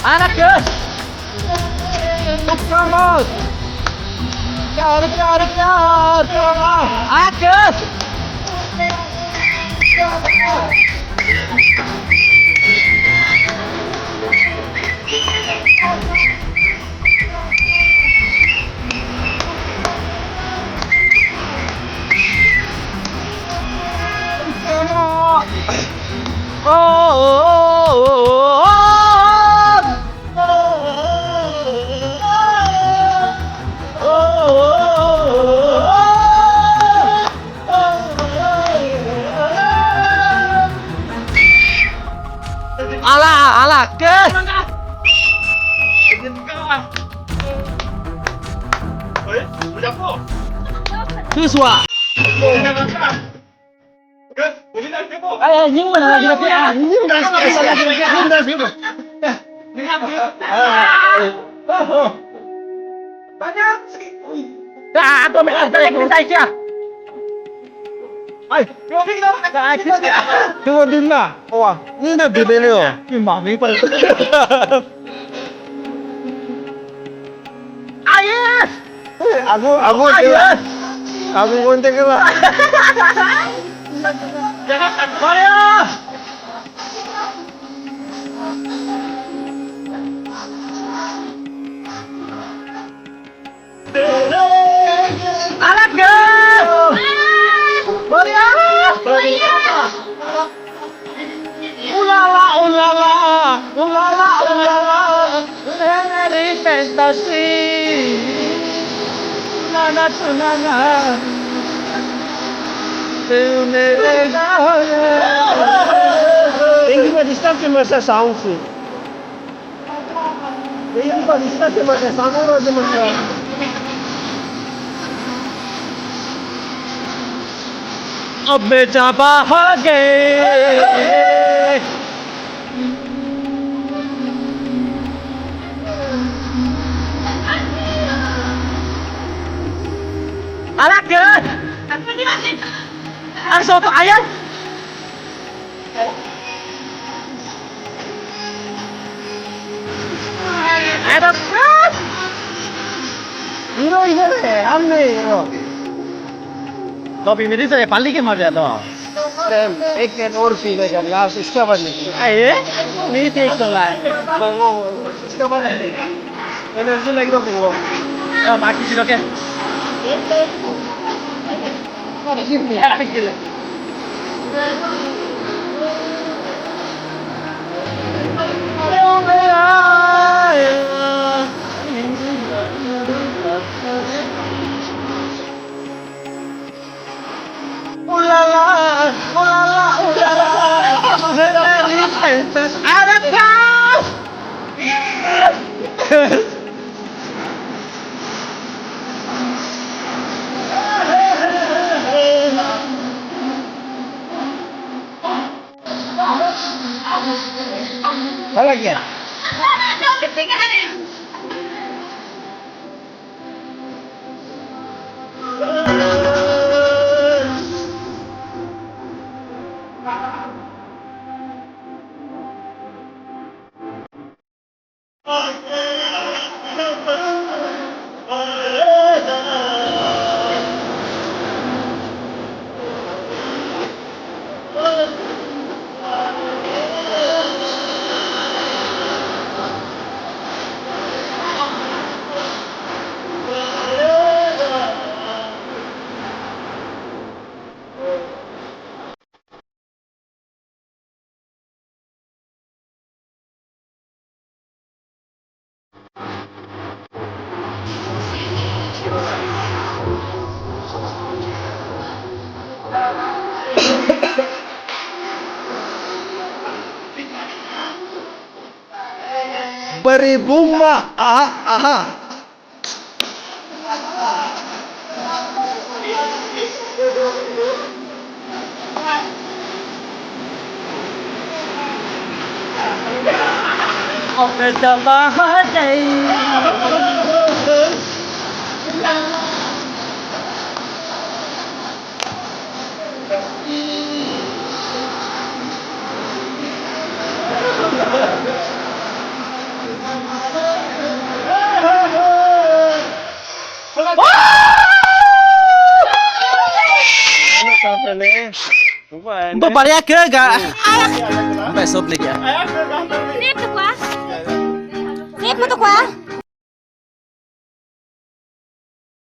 Anak guys, vamos! Anak guys! Alah, guys. Siswa. Nhưng mà là gì vậy? Nhưng mà là gì vậy? Tôi mẹ cái tay chưa? Ay, 그거 누나, 와, 누나 누나요. 이 마음이 빨리. 아예. aku kontek lah. Mario. Alat gas. Mario. Ulala. Dari fantasi. Tunana. Tem que distante mais essa sound. Tem que distante mais essa sound. अब चापा हगे anak ke soto ayam ada kan hero ini हमने hero तो अभी मेरी से पाली के मर जाता हूँ एक दिन और पी लेगा लास्ट इसका बंद आये नहीं ठीक तो लाए बंगो इसका बंद एनर्जी लगी तो बंगो बाकी चीज़ों के Ulala. Ada kau. Apa lagi ya? Berbunga, aha, aha. Untuk balik ke gak? Besok nih ya. Sip tuh kuah. Sip tuh kuah.